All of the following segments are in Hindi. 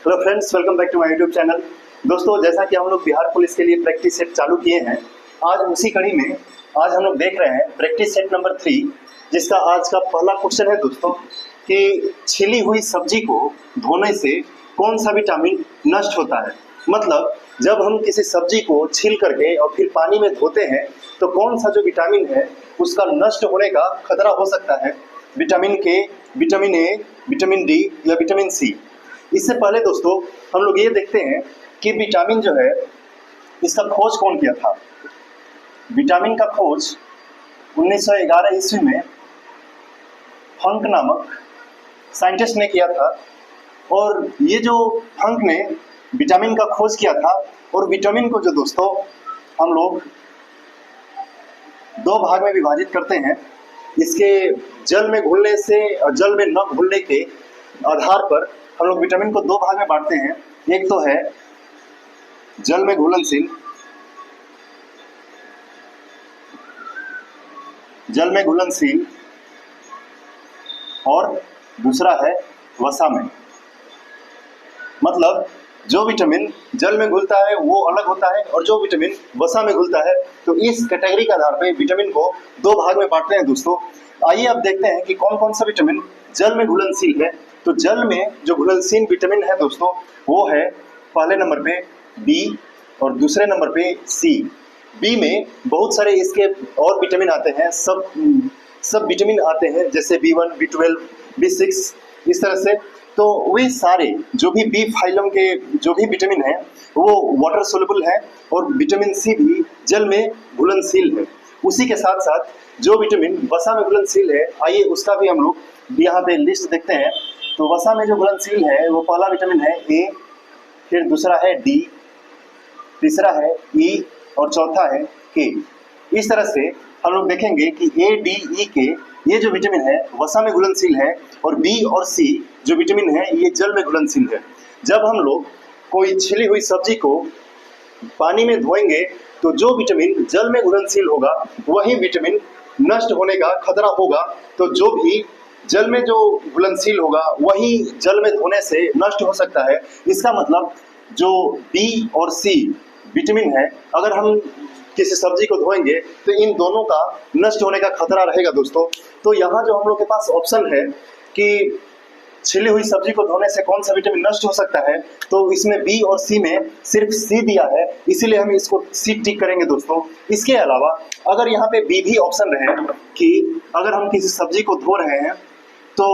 Hello friends, welcome back to my YouTube channel. दोस्तों, जैसा कि हम लोग बिहार पुलिस के लिए प्रैक्टिस सेट चालू किए हैं, आज उसी कड़ी में आज हम लोग देख रहे हैं प्रैक्टिस सेट नंबर 3, जिसका आज का पहला क्वेश्चन है दोस्तों कि छिली हुई सब्जी को धोने से कौन सा विटामिन नष्ट होता है। मतलब जब हम किसी सब्जी को छील करके और फिर पानी में धोते हैं तो कौन सा जो विटामिन है उसका नष्ट होने का खतरा हो सकता है। विटामिन के, विटामिन ए, विटामिन डी या विटामिन सी। इससे पहले दोस्तों हम लोग ये देखते हैं कि विटामिन जो है इसका खोज कौन किया था। विटामिन का खोज 1911 ईस्वी में फंक नामक साइंटिस्ट ने किया था। और ये जो फंक ने विटामिन का खोज किया था, और विटामिन को जो दोस्तों हम लोग दो भाग में विभाजित करते हैं। इसके जल में घुलने से और जल में न घुलने के आधार पर हम लोग विटामिन को दो भाग में बांटते हैं। एक तो है जल में घुलनशील, और दूसरा है वसा में। मतलब जो विटामिन जल में घुलता है वो अलग होता है, और जो विटामिन वसा में घुलता है। तो इस कैटेगरी के आधार पर विटामिन को दो भाग में बांटते हैं दोस्तों। आइए अब देखते हैं कि कौन कौन सा विटामिन जल में घुलनशील है। तो जल में जो घुलनशील विटामिन है दोस्तों वो है पहले नंबर पे बी और दूसरे नंबर पे सी। बी में बहुत सारे इसके और विटामिन आते हैं, सब विटामिन आते हैं, जैसे B1, B12, B6 इस तरह से। तो वे सारे जो भी बी फाइलम के जो भी विटामिन है वो वाटर सोल्युबल है, और विटामिन सी भी जल में घुलनशील है। उसी के साथ साथ जो विटामिन वसा में घुलनशील है, आइए उसका भी हम लोग यहाँ पे लिस्ट देखते हैं। तो वसा में जो घुलनशील है वो पहला विटामिन है ए, फिर दूसरा है डी, तीसरा है ई और चौथा है के। इस तरह से हम लोग देखेंगे कि ए, डी, ई, के ये जो विटामिन है वसा में घुलनशील है, और बी और सी जो विटामिन है ये जल में घुलनशील है। जब हम लोग कोई छिली हुई सब्जी को पानी में धोएंगे तो जो विटामिन जल में घुलनशील होगा वही विटामिन नष्ट होने का खतरा होगा। तो जो भी जल में जो घुलनशील होगा वही जल में धोने से नष्ट हो सकता है। इसका मतलब जो बी और सी विटामिन है, अगर हम किसी सब्जी को धोएंगे तो इन दोनों का नष्ट होने का खतरा रहेगा दोस्तों। तो यहाँ जो हम लोग के पास ऑप्शन है कि छिली हुई सब्जी को धोने से कौन सा विटामिन नष्ट हो सकता है, तो इसमें बी और सी में सिर्फ सी दिया है, इसीलिए हम इसको सी टिक करेंगे दोस्तों। इसके अलावा अगर यहाँ पे बी भी ऑप्शन रहे कि अगर हम किसी सब्जी को धो रहे हैं तो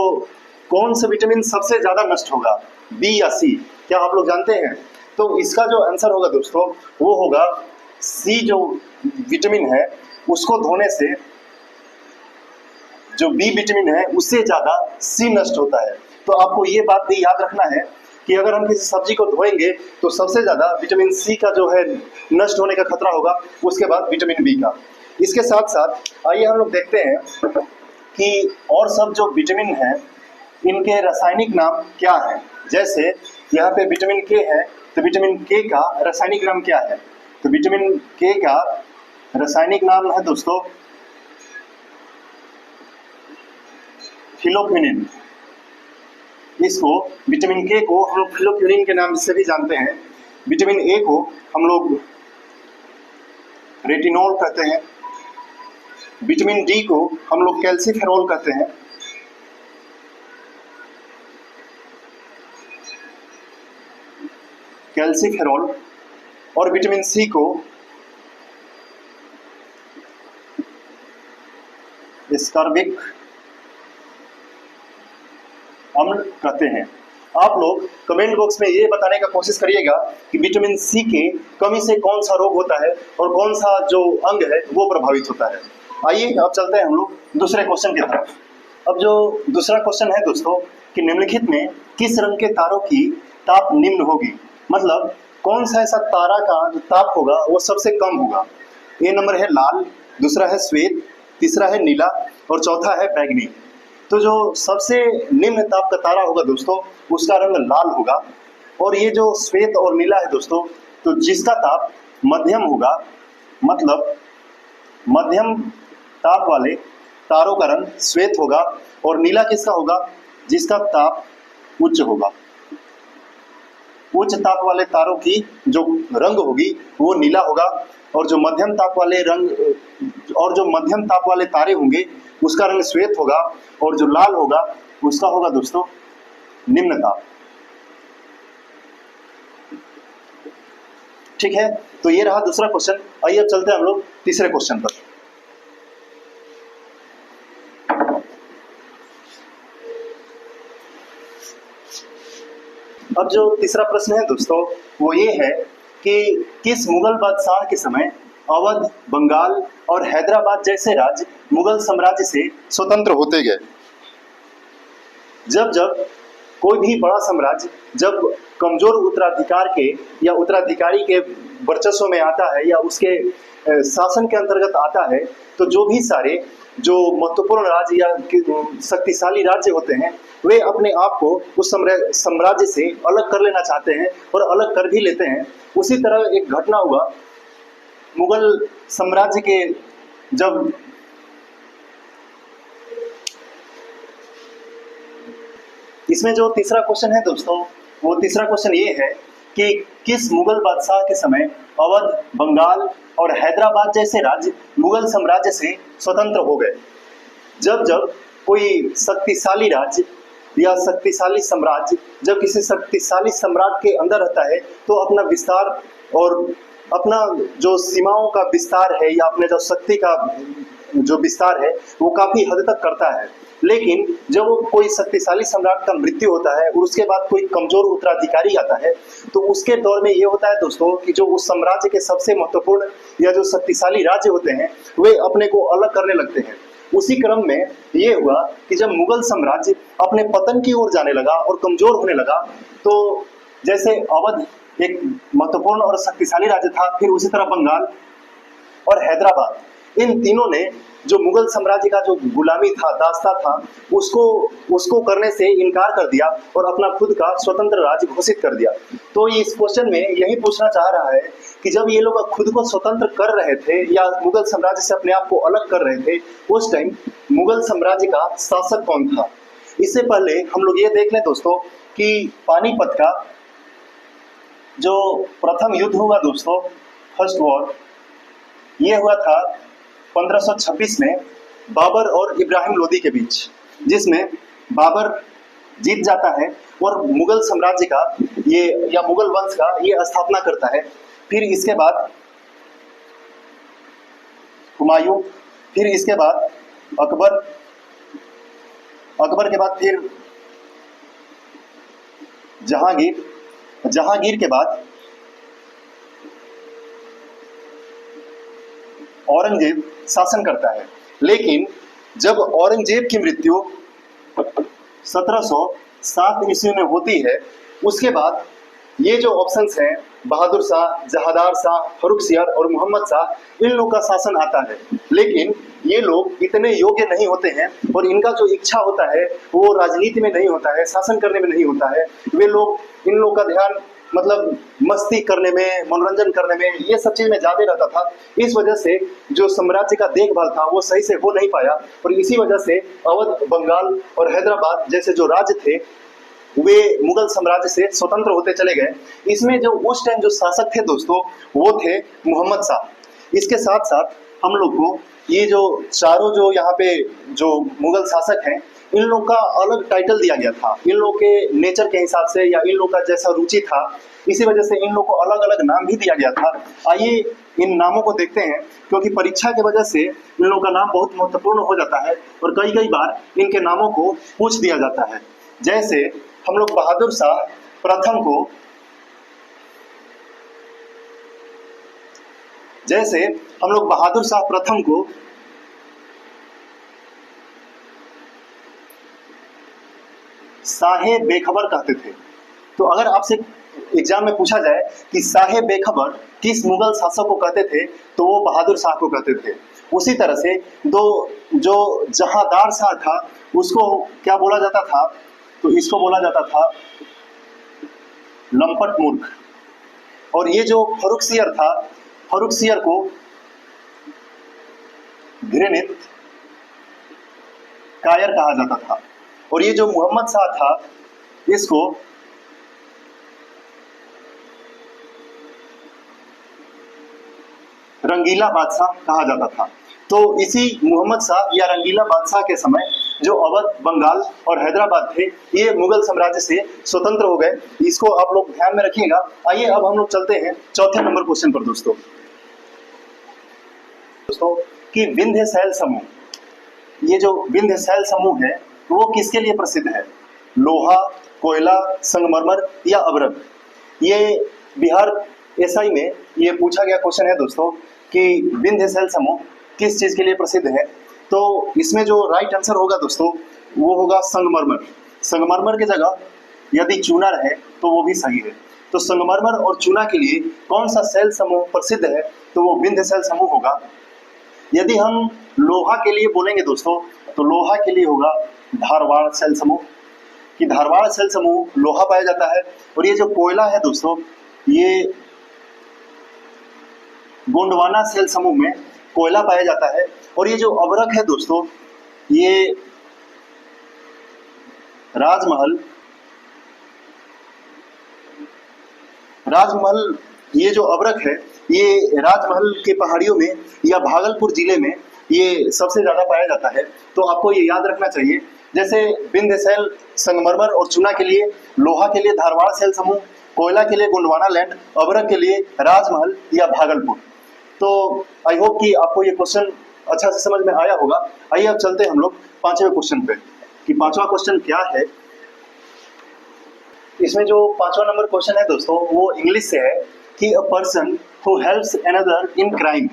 कौन सा विटामिन सबसे ज्यादा नष्ट होगा, बी या सी, क्या आप लोग जानते हैं? तो इसका जो आंसर होगा दोस्तों वो होगा सी। जो विटामिन है उसको धोने से जो बी विटामिन है उससे ज्यादा सी नष्ट होता है। तो आपको ये बात भी याद रखना है कि अगर हम किसी सब्जी को धोएंगे तो सबसे ज्यादा विटामिन सी का जो है नष्ट होने का खतरा होगा, उसके बाद विटामिन बी का। इसके साथ साथ आइए हम लोग देखते हैं कि और सब जो विटामिन है इनके रासायनिक नाम क्या है। जैसे यहाँ पे विटामिन के है, तो विटामिन के का रासायनिक नाम क्या है? तो विटामिन के का रासायनिक नाम है दोस्तों फिलोक्विनिन। इसको विटामिन के को हम लोग फिलोक्विनिन के नाम से भी जानते हैं। विटामिन ए को हम लोग रेटिनॉल कहते हैं। विटामिन डी को हम लोग कैल्सीफेरॉल कहते हैं। कैल्सीफेरॉल। और विटामिन सी को स्कारबिक अम्ल कहते हैं। आप लोग कमेंट बॉक्स में ये बताने का कोशिश करिएगा कि विटामिन सी के कमी से कौन सा रोग होता है और कौन सा जो अंग है वो प्रभावित होता है। आइए अब चलते हैं हम लोग दूसरे क्वेश्चन की तरफ। अब जो दूसरा क्वेश्चन है दोस्तों कि निम्नलिखित में किस रंग के तारों की ताप निम्न होगी। मतलब कौन सा ऐसा तारा का जो ताप होगा वो सबसे कम होगा। ए नंबर है लाल, दूसरा है श्वेत, तीसरा है नीला और चौथा है बैगनी। तो जो सबसे निम्न ताप का तारा होगा दोस्तों उसका रंग लाल होगा। और ये जो श्वेत और नीला है दोस्तों, तो जिसका ताप मध्यम होगा, मतलब मध्यम ताप वाले तारों का रंग श्वेत होगा। और नीला किसका होगा? जिसका ताप उच्च होगा। उच्च ताप वाले तारों की जो रंग होगी वो नीला होगा, और जो मध्यम ताप वाले तारे होंगे उसका रंग श्वेत होगा, और जो लाल होगा उसका होगा दोस्तों निम्न ताप। ठीक है, तो ये रहा दूसरा क्वेश्चन। आइए अब चलते हैं हम लोग तीसरे क्वेश्चन पर। अब जो तीसरा प्रश्न है दोस्तों वो ये है कि किस मुगल बादशाह के समय अवध, बंगाल और हैदराबाद जैसे राज्य मुगल साम्राज्य से स्वतंत्र होते गए। जब जब कोई भी बड़ा साम्राज्य जब कमजोर उत्तराधिकार के या उत्तराधिकारी के वर्चस्व में आता है या उसके शासन के अंतर्गत आता है, तो जो भी सारे जो महत्वपूर्ण राज्य या शक्तिशाली राज्य होते हैं वे अपने आप को उस साम्राज्य से अलग कर लेना चाहते हैं और अलग कर भी लेते हैं। उसी तरह एक घटना हुआ मुगल साम्राज्य के जब इसमें जो तीसरा क्वेश्चन है दोस्तों वो तीसरा क्वेश्चन ये है कि किस मुगल बादशाह के समय अवध, बंगाल और हैदराबाद जैसे राज्य मुगल साम्राज्य से स्वतंत्र हो गए। जब जब कोई शक्तिशाली राज्य या शक्तिशाली साम्राज्य जब किसी शक्तिशाली सम्राट के अंदर रहता है तो अपना विस्तार और अपना जो सीमाओं का विस्तार है या अपने जो शक्ति का जो विस्तार है वो काफी हद तक करता है। लेकिन जब वो कोई शक्तिशाली सम्राट का मृत्यु होता है और उसके बाद कोई कमजोर उत्तराधिकारी आता है तो उसके दौर में ये होता है दोस्तों कि जो उस साम्राज्य के सबसे महत्वपूर्ण या जो शक्तिशाली राज्य होते हैं वे अपने को अलग करने लगते हैं। उसी क्रम में ये हुआ कि जब मुगल साम्राज्य अपने पतन की ओर जाने लगा और कमजोर होने लगा, तो जैसे अवध एक महत्वपूर्ण और शक्तिशाली राज्य था, फिर उसी तरह बंगाल और हैदराबाद, इन तीनों ने जो मुगल साम्राज्य का जो गुलामी था, दास्ता था, उसको करने से इनकार कर दिया और अपना खुद का स्वतंत्र राज्य घोषित कर दिया। तो इस क्वेश्चन में यही पूछना चाह रहा है कि जब ये लोग खुद को स्वतंत्र कर रहे थे या मुगल साम्राज्य से अपने आप को अलग कर रहे थे, उस टाइम मुगल साम्राज्य का शासक कौन था? इससे पहले हम लोग ये देख लें दोस्तों कि पानीपत का जो प्रथम युद्ध हुआ दोस्तों, फर्स्ट वॉर, ये हुआ था 1526 में बाबर और इब्राहिम लोदी के बीच, जिसमें बाबर जीत जाता है और मुगल साम्राज्य का ये या मुगल वंश का ये स्थापना करता है। फिर इसके बाद हुमायूं, फिर इसके बाद अकबर, अकबर के बाद फिर जहांगीर, जहांगीर के बाद औरंगजेब शासन करता है। लेकिन जब औरंगजेब की मृत्यु 1707 ईस्वी में होती है, उसके बाद ये जो ऑप्शंस हैं बहादुर शाह, जहादार शाह, फर्रुखसियर और मोहम्मद शाह, इन लोग का शासन आता है। लेकिन ये लोग इतने योग्य नहीं होते हैं और इनका जो इच्छा होता है वो राजनीति में नहीं होता है, शासन करने में नहीं होता है। वे लोग, इन लोग का ध्यान मतलब मस्ती करने में, मनोरंजन करने में, ये सब चीज में ज्यादा रहता था। इस वजह से जो साम्राज्य का देखभाल था वो सही से हो नहीं पाया और इसी वजह से अवध, बंगाल और हैदराबाद जैसे जो राज्य थे वे मुगल साम्राज्य से स्वतंत्र होते चले गए। इसमें जो उस टाइम जो शासक थे दोस्तों वो थे मोहम्मद शाह। इसके साथ साथ हम लोग को ये जो चारों जो यहाँ पे जो मुगल शासक हैं इन लोग का अलग टाइटल दिया गया था, इन लोग के नेचर के हिसाब से या इन लोग का जैसा रुचि था, इसी वजह से इन लोग को अलग अलग नाम भी दिया गया था। आइए इन नामों को देखते हैं, क्योंकि परीक्षा की वजह से इन लोगों का नाम बहुत महत्वपूर्ण हो जाता है और कई कई बार इनके नामों को पूछ दिया जाता है। जैसे हम लोग बहादुर शाह प्रथम को, जैसे हम लोग बहादुर शाह प्रथम को शाहे बेखबर कहते थे। तो अगर आपसे एग्जाम में पूछा जाए कि शाहे बेखबर किस मुगल शासक को कहते थे तो वो बहादुर शाह को कहते थे। उसी तरह से जो जहादार शाह था उसको क्या बोला जाता था, तो इसको बोला जाता था लंपट मूर्ख। और ये जो फर्रुखसियर था, फर्रुखसियर को घृणित कायर कहा जाता था। और ये जो मोहम्मद शाह था इसको रंगीला बादशाह कहा जाता था। तो इसी मोहम्मद शाह या रंगीला बादशाह के समय जो अवध, बंगाल और हैदराबाद थे, ये मुगल साम्राज्य से स्वतंत्र हो गए। इसको आप लोग ध्यान में रखिएगा। आइए अब हम लोग चलते हैं चौथे नंबर क्वेश्चन पर दोस्तों कि विंध्य शैल समूह, ये जो विंध्य शैल समूह है वो किसके लिए प्रसिद्ध है? लोहा, कोयला, संगमरमर या अभ्रक? ये बिहार एसआई में ये पूछा गया क्वेश्चन है दोस्तों कि विंध्य शैल समूह किस चीज के लिए प्रसिद्ध है। तो इसमें जो राइट आंसर होगा दोस्तों वो होगा संगमरमर। संगमरमर की जगह यदि चूना रहे तो वो भी सही है। तो संगमरमर और चूना के लिए कौन सा शैल समूह प्रसिद्ध है? तो वो विंध्य शैल समूह होगा। यदि हम लोहा के लिए बोलेंगे दोस्तों तो लोहा के लिए होगा धारवाड़ शैल समूह, कि धारवाड़ शैल समूह लोहा पाया जाता है। और ये जो कोयला है दोस्तों ये गोंडवाना शैल समूह में कोयला पाया जाता है। और ये जो अभ्रक है दोस्तों ये राजमहल ये जो अभ्रक है ये राजमहल के पहाड़ियों में या भागलपुर जिले में ये सबसे ज्यादा पाया जाता है। तो आपको ये याद रखना चाहिए। जैसे विंध्य शैल संगमरमर और चूना के लिए, लोहा के लिए धारवाड़ शैल समूह, कोयला के लिए गोंडवाना लैंड, अभ्रक के लिए राजमहल या भागलपुर। तो आई होप कि आपको ये क्वेश्चन अच्छा से समझ में आया होगा। आइए अब चलते हैं हम लोग पांचवें क्वेश्चन पे कि पांचवा क्वेश्चन क्या है। इसमें जो पांचवा नंबर क्वेश्चन है दोस्तों वो इंग्लिश से है कि a person who helps another in crime.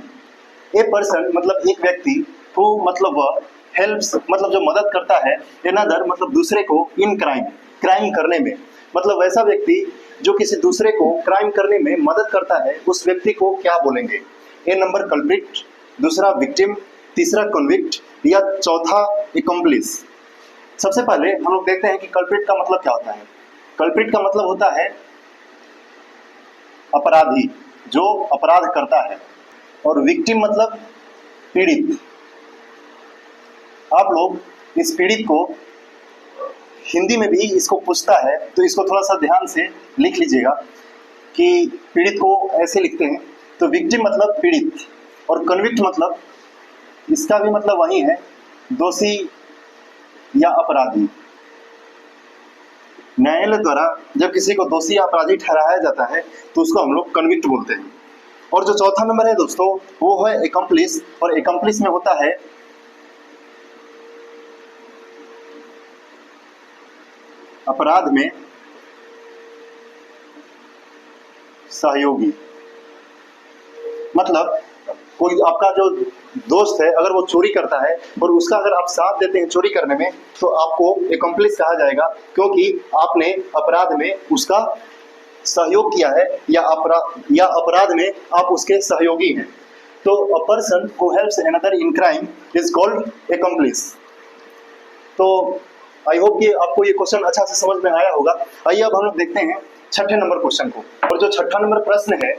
A person मतलब एक व्यक्ति, हु मतलब वह, हेल्प्स मतलब जो मदद करता है, अनदर मतलब दूसरे को, इन क्राइम क्राइम करने में, मतलब वैसा व्यक्ति जो किसी दूसरे को क्राइम करने में मदद करता है उस व्यक्ति को क्या बोलेंगे? ए नंबर कल्प्रिट, दूसरा विक्टिम, तीसरा कन्विक्ट या चौथा एकम्प्लिस। सबसे पहले हम लोग देखते हैं कि कल्प्रिट का मतलब क्या होता है। कल्प्रिट का मतलब होता है अपराधी, जो अपराध करता है। और विक्टिम मतलब पीड़ित। आप लोग इस पीड़ित को हिंदी में भी इसको पूछता है तो इसको थोड़ा सा ध्यान से लिख लीजिएगा कि पीड़ित को ऐसे लिखते हैं। तो विक्टिम मतलब पीड़ित और कन्विक्ट मतलब इसका भी मतलब वही है, दोषी या अपराधी। न्यायालय द्वारा जब किसी को दोषी या अपराधी ठहराया जाता है तो उसको हम लोग कन्विक्ट बोलते हैं। और जो चौथा नंबर है दोस्तों वो है एकम्प्लिस। और एकम्प्लिस में होता है अपराध में सहयोगी। मतलब कोई आपका जो दोस्त है अगर वो चोरी करता है और उसका अगर आप साथ देते हैं चोरी करने में तो आपको एकम्प्लिस कहा जाएगा, क्योंकि आपने अपराध में उसका सहयोग किया है या अपराध में आप उसके सहयोगी हैं। तो a person who helps another in crime is called accomplish. तो आई होप कि आपको ये क्वेश्चन अच्छा से समझ में आया होगा। आइए अब हम लोग देखते हैं छठे नंबर क्वेश्चन को। और जो छठा नंबर प्रश्न है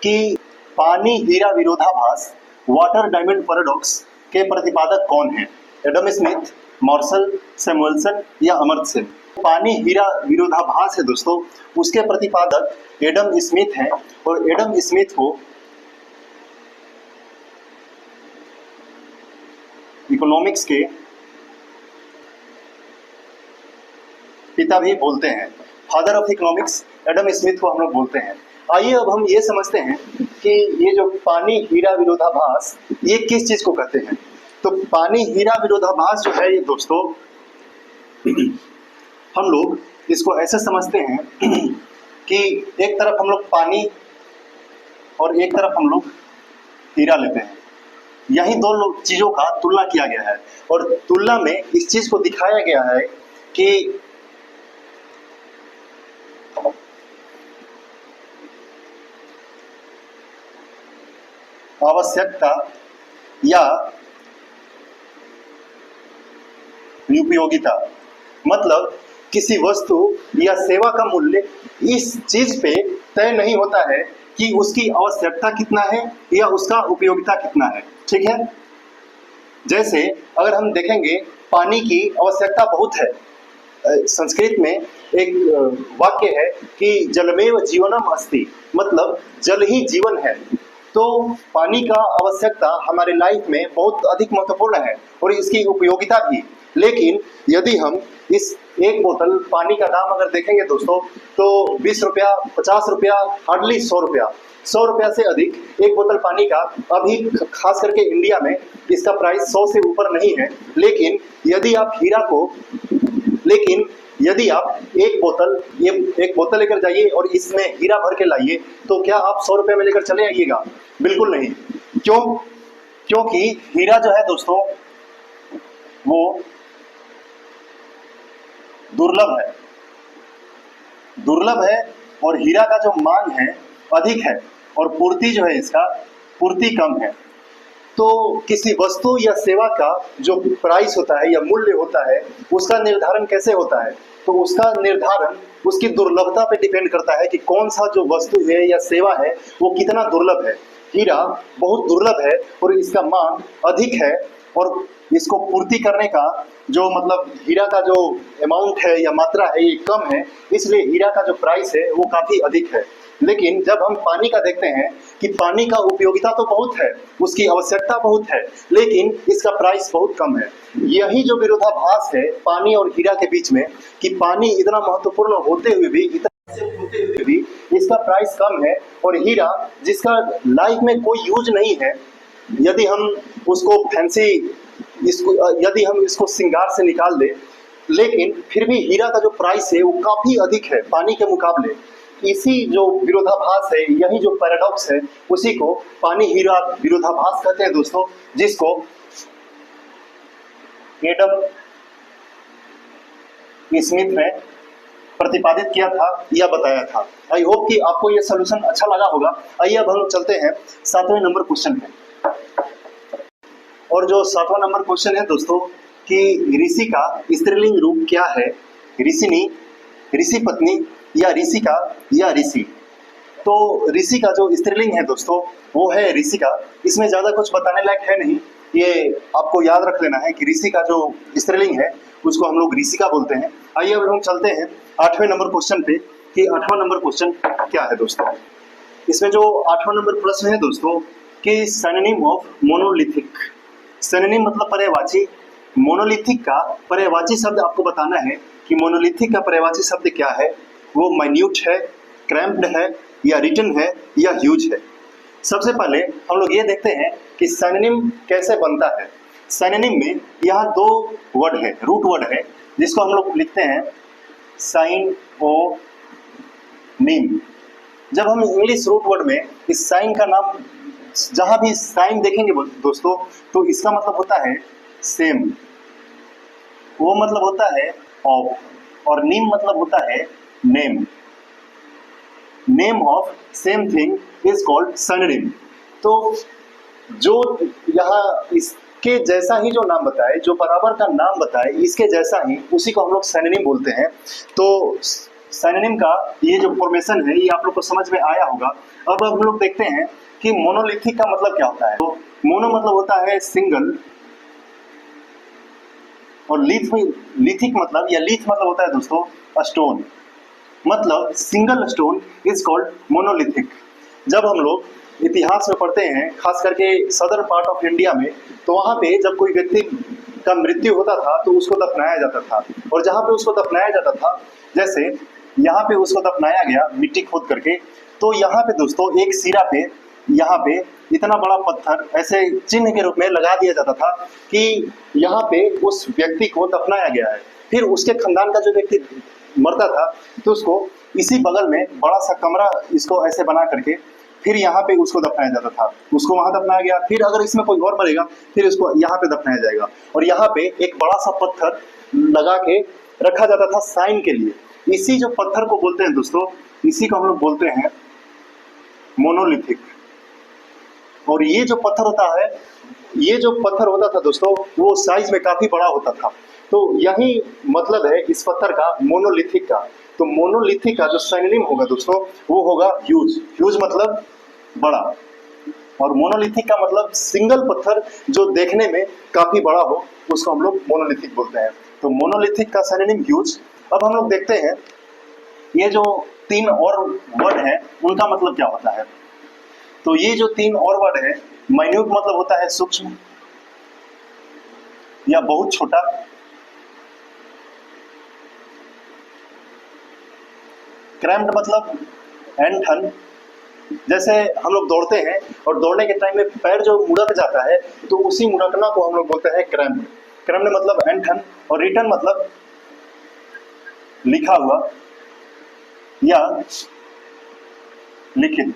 कि पानी हीरा विरोधाभास, वाटर डायमंड पैराडॉक्स के प्रतिपादक कौन है? एडम स्मिथ, मार्शल, सैमुअलसन या अमर्त्य सेन? पानी हीरा विरोधाभास है दोस्तों, उसके प्रतिपादक एडम स्मिथ हैं। और एडम स्मिथ को इकोनॉमिक्स के पिता भी बोलते हैं। Father of economics Adam Smith को हम लोग बोलते हैं। आइए अब हम ये समझते हैं कि ये जो पानी हीरा विरोधाभास ये किस चीज को कहते हैं। तो पानी हीरा विरोधाभास जो है ये दोस्तों हम लोग इसको ऐसे समझते हैं कि एक तरफ हम लोग पानी और एक तरफ हम लोग हीरा लेते हैं। यही दो चीजों का तुलना किया गया है और तुलना में इस चीज को दिखाया गया है कि आवश्यकता या उपयोगिता, मतलब किसी वस्तु या सेवा का मूल्य इस चीज पे तय नहीं होता है कि उसकी आवश्यकता कितना है या उसका उपयोगिता कितना है। ठीक है, जैसे अगर हम देखेंगे पानी की आवश्यकता बहुत है। संस्कृत में एक वाक्य है कि जलमेव जीवनम अस्ति, मतलब जल ही जीवन है। तो पानी का आवश्यकता हमारे लाइफ में बहुत अधिक महत्वपूर्ण है और इसकी उपयोगिता भी। लेकिन यदि हम इस एक बोतल पानी का दाम अगर देखेंगे दोस्तों, तो 20 रुपया, 50 रुपया, हार्डली 100 रुपया, 100 रुपया से अधिक एक बोतल पानी का अभी खास करके इंडिया में इसका प्राइस 100 से ऊपर नहीं है। लेकिन यदि आप एक बोतल लेकर जाइए और इसमें हीरा भर के लाइए, तो क्या आप 100 रुपये में लेकर चले आइएगा? बिल्कुल नहीं। क्यों? क्योंकि हीरा जो है दोस्तों वो दुर्लभ है और हीरा का जो मांग है अधिक है और पूर्ति जो है इसका पूर्ति कम है। तो किसी वस्तु या सेवा का जो प्राइस होता है या मूल्य होता है उसका निर्धारण कैसे होता है? तो उसका निर्धारण उसकी दुर्लभता पे डिपेंड करता है कि कौन सा जो वस्तु है या सेवा है वो कितना दुर्लभ है। हीरा बहुत दुर्लभ है और इसका मांग अधिक है और इसको पूर्ति करने का जो मतलब हीरा का जो अमाउंट है या मात्रा है ये कम है, इसलिए हीरा का जो प्राइस है वो काफी अधिक है। लेकिन जब हम पानी का देखते हैं कि पानी का उपयोगिता तो बहुत है, उसकी आवश्यकता बहुत है, लेकिन इसका प्राइस बहुत कम है। यही जो विरोधाभास है पानी और हीरा के बीच में कि पानी इतना महत्वपूर्ण होते हुए भी इसका प्राइस कम है और हीरा जिसका लाइफ में कोई यूज नहीं है, यदि हम इसको श्रृंगार से निकाल दे, लेकिन फिर भी हीरा का जो प्राइस है वो काफी अधिक है पानी के मुकाबले। इसी जो विरोधाभास है, यही जो पैराडॉक्स है, उसी को पानी हीरा विरोधाभास कहते हैं दोस्तों, जिसको एडम स्मिथ ने प्रतिपादित किया था या बताया था। आई होप कि आपको यह सॉल्यूशन अच्छा लगा होगा। आइए अब हम चलते हैं 7वें नंबर क्वेश्चन पे। और जो 7वां नंबर क्वेश्चन है दोस्तों कि ऋषि का स्त्रीलिंग रूप क्या है? ऋषिनी, ऋषि पत्नी या ऋषिका या ऋषि। तो ऋषि का जो स्त्रीलिंग है दोस्तों वो है ऋषिका। इसमें ज्यादा कुछ बताने लायक है नहीं, ये आपको याद रख लेना है कि ऋषि का जो स्त्रीलिंग है उसको हम लोग ऋषिका बोलते हैं। आइए अब हम चलते हैं 8वें नंबर क्वेश्चन पे कि 8वां नंबर क्वेश्चन क्या है दोस्तों। इसमें जो 8वां नंबर प्रश्न है दोस्तों कि सिनोनिम ऑफ मोनोलिथिक। सिनोनिम मतलब पर्यायवाची, मोनोलिथिक का पर्यायवाची शब्द आपको बताना है कि मोनोलिथिक का पर्यायवाची शब्द क्या है। वो माइन्यूट है, क्रैम्प्ड है या रिटन है या ह्यूज है। सबसे पहले हम लोग ये देखते हैं कि सिनोनिम कैसे बनता है। सिनोनिम में यहाँ 2 वर्ड है, रूट वर्ड है, जिसको हम लोग लिखते हैं साइन ओ नीम। जब हम इंग्लिश रूट वर्ड में इस साइन का नाम, जहां भी साइन देखेंगे दोस्तों, तो इसका मतलब होता है सेम, वो मतलब होता है ऑफ, और नीम मतलब होता है name. Name of same thing is called synonym. तो जो यहाँ इसके जैसा ही जो नाम बताए, जो बराबर का नाम बताए, इसके जैसा ही, उसी को हम लोग सिनोनिम बोलते हैं। तो सिनोनिम का ये जो फॉर्मेशन है ये आप लोग को समझ में आया होगा। अब हम लोग देखते हैं कि मोनोलिथिक का मतलब क्या होता है। तो मोनो मतलब होता है सिंगल, और लिथिक मतलब या लीथ मतलब होता है दोस्तों स्टोन। मतलब single stone is called monolithic. जब हम लोग इतिहास में पढ़ते हैं, खास करके सदर्न पार्ट ऑफ इंडिया में, तो वहाँ पे जब कोई व्यक्ति का मृत्यु होता था तो उसको दफनाया जाता था। और जहाँ पे उसको दफनाया जाता था, जैसे यहाँ पे उसको दफनाया गया मिट्टी खोद करके, तो यहाँ पे दोस्तों एक सिरा पे यहाँ पे इतना बड़ा पत्थर ऐसे चिन्ह के रूप में लगा दिया जाता था कि यहाँ पे उस व्यक्ति को दफनाया गया है। फिर उसके खानदान का जो व्यक्ति मरता था तो उसको इसी बगल में बड़ा सा कमरा इसको ऐसे बना करके फिर यहाँ पे उसको दफनाया जाता था। उसको वहां दफनाया गया, फिर अगर इसमें कोई और मरेगा फिर उसको यहाँ पे दफनाया जाएगा, और यहाँ पे एक बड़ा सा पत्थर लगा के रखा जाता था साइन के लिए। इसी जो पत्थर को बोलते हैं दोस्तों, इसी को हम लोग बोलते हैं मोनोलिथिक। और ये जो पत्थर होता था दोस्तों, वो साइज में काफी बड़ा होता था। तो यही मतलब है इस पत्थर का, मोनोलिथिक का। तो मोनोलिथिक का जो सिनोनिम होगा दोस्तों वो होगा ह्यूज। ह्यूज मतलब बड़ा, और मोनोलिथिक का मतलब सिंगल पत्थर जो देखने में काफी बड़ा हो, उसको हम लोग मोनोलिथिक बोलते हैं। तो मोनोलिथिक का सिनोनिम ह्यूज। अब हम लोग देखते हैं ये जो 3 और वर्ड है उनका मतलब क्या होता है। तो ये जो 3 और वर्ड है, माइन्यूट मतलब होता है सूक्ष्म या बहुत छोटा, क्रैम्प्ड मतलब ऐंठन, जैसे हम लोग दौड़ते हैं और दौड़ने के टाइम में पैर जो मुड़क जाता है तो उसी मुड़कना को हम लोग बोलते हैं क्रैम्प्ड। क्रैम्प्ड मतलब ऐंठन, और रिटन मतलब लिखा हुआ या लिखित।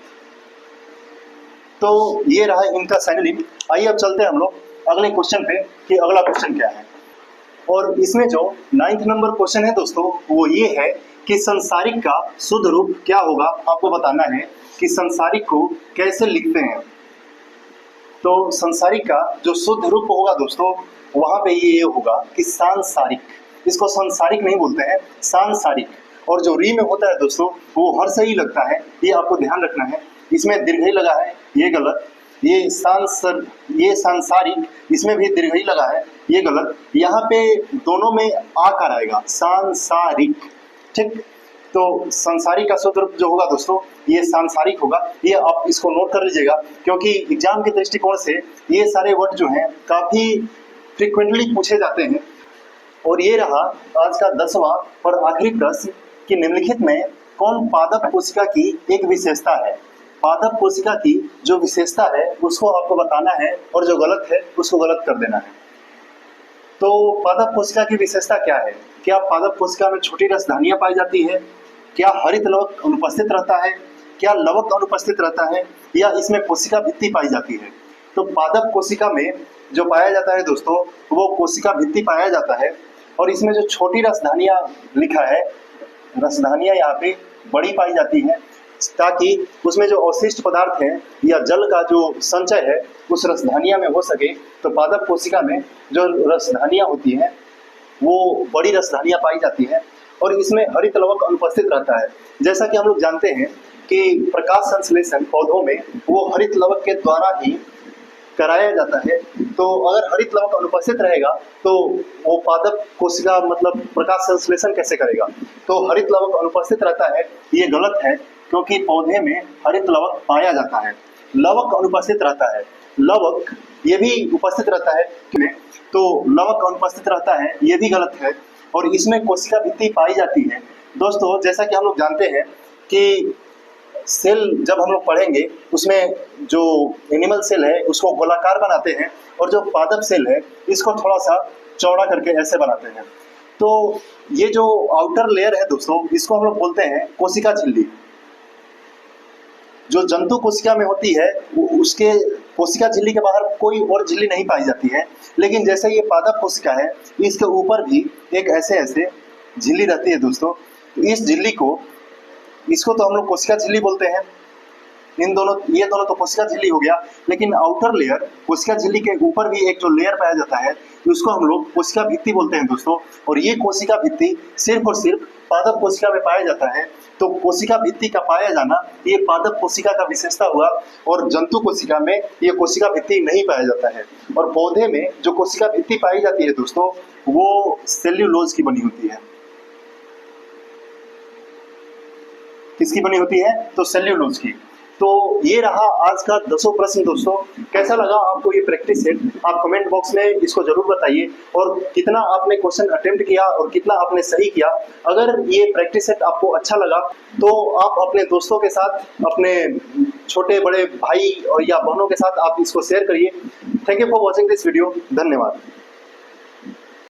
तो ये रहा इनका सिनोनिम। आइए अब चलते हैं हम लोग अगले क्वेश्चन पे कि अगला क्वेश्चन क्या है। और इसमें जो 9th नंबर क्वेश्चन है दोस्तों वो ये है कि संसारिक का शुद्ध रूप क्या होगा। आपको बताना है कि संसारिक को कैसे लिखते हैं। तो संसारिक का जो शुद्ध रूप होगा दोस्तों वहां पे ये होगा कि सांसारिक। इसको संसारिक नहीं बोलते हैं, सांसारिक। और जो री में होता है दोस्तों वो हर से ही लगता है, ये आपको ध्यान रखना है। इसमें दीर्घई लगा है, ये गलत। ये सांसारिक, इसमें भी दीर्घई लगा है, ये गलत। यहाँ पे दोनों में आकार आएगा, सांसारिक। ठीक, तो संसारिक का शुद्ध रूप जो होगा दोस्तों ये सांसारिक होगा। ये आप इसको नोट कर लीजिएगा क्योंकि एग्जाम के दृष्टिकोण से ये सारे वर्ड जो हैं काफी फ्रिक्वेंटली पूछे जाते हैं। और ये रहा आज का 10वां और आखिरी प्रश्न कि निम्नलिखित में कौन पादप कोशिका की एक विशेषता है। पादप कोशिका की जो विशेषता है उसको आपको बताना है और जो गलत है उसको गलत कर देना है। तो पादप कोशिका की विशेषता क्या है? क्या पादप कोशिका में छोटी रसधानियां पाई जाती है? क्या हरित लवक अनुपस्थित रहता है? क्या लवक अनुपस्थित रहता है? या इसमें कोशिका भित्ति पाई जाती है? तो पादप कोशिका में जो पाया जाता है दोस्तों वो कोशिका भित्ति पाया जाता है। और इसमें जो छोटी रसधानियां लिखा है, रसधानियां यहाँ पे बड़ी पाई जाती हैं ताकि उसमें जो अवशिष्ट पदार्थ है या जल का जो संचय है उस रसधानिया में हो सके। तो पादप कोशिका में जो रसधानियां होती हैं वो बड़ी रसधानियां पाई जाती हैं और इसमें हरित लवक अनुपस्थित रहता है। जैसा कि हम लोग जानते हैं कि प्रकाश संश्लेषण पौधों में वो हरित लवक के द्वारा ही कराया जाता है। तो अगर हरित लवक अनुपस्थित रहेगा तो वो पादप कोशिका मतलब प्रकाश संश्लेषण कैसे करेगा? तो हरित लवक अनुपस्थित रहता है, ये गलत है क्योंकि पौधे में हरित लवक पाया जाता है। लवक अनुपस्थित रहता है, लवक ये भी उपस्थित रहता है, तो लवक अनुपस्थित रहता है, ये भी गलत है। और इसमें कोशिका भित्ति पाई जाती है। दोस्तों जैसा कि हम लोग जानते हैं कि सेल जब हम लोग पढ़ेंगे उसमें जो एनिमल सेल है उसको गोलाकार बनाते हैं और जो पादप सेल है इसको थोड़ा सा चौड़ा करके ऐसे बनाते हैं। तो ये जो आउटर लेयर है दोस्तों इसको हम लोग बोलते हैं कोशिका झिल्ली। जो जंतु कोशिका में होती है उसके कोशिका झिल्ली के बाहर कोई और झिल्ली नहीं पाई जाती है, लेकिन जैसे ये पादप कोशिका है इसके ऊपर भी एक ऐसे ऐसे झिल्ली रहती है दोस्तों। इस झिल्ली को इसको तो हम लोग कोशिका झिल्ली बोलते हैं। ये दोनों तो कोशिका झिल्ली हो गया, लेकिन आउटर लेयर कोशिका झिल्ली के ऊपर भी एक जो लेयर पाया जाता है उसको हम लोग कोशिका भित्ति बोलते हैं दोस्तों। और ये कोशिका भित्ति सिर्फ और सिर्फ पादप कोशिका में पाया जाता है। तो कोशिका भित्ति का पाया जाना ये पादप कोशिका का विशेषता हुआ और जंतु कोशिका में ये कोशिका भित्ति नहीं पाया जाता है। और पौधे में जो कोशिका भित्ति पाई जाती है दोस्तों वो सेल्यूलोज की बनी होती है। किसकी बनी होती है? तो सेल्यूलोज की। तो ये रहा आज का 10 प्रश्न दोस्तों। कैसा लगा आपको ये प्रैक्टिस सेट? आप कमेंट बॉक्स में इसको जरूर बताइए और कितना आपने क्वेश्चन अटेम्प्ट किया और कितना आपने सही किया। अगर ये प्रैक्टिस सेट आपको अच्छा लगा तो आप अपने दोस्तों के साथ, अपने छोटे बड़े भाई और या बहनों के साथ आप इसको शेयर करिए। Thank you for watching this video. धन्यवाद।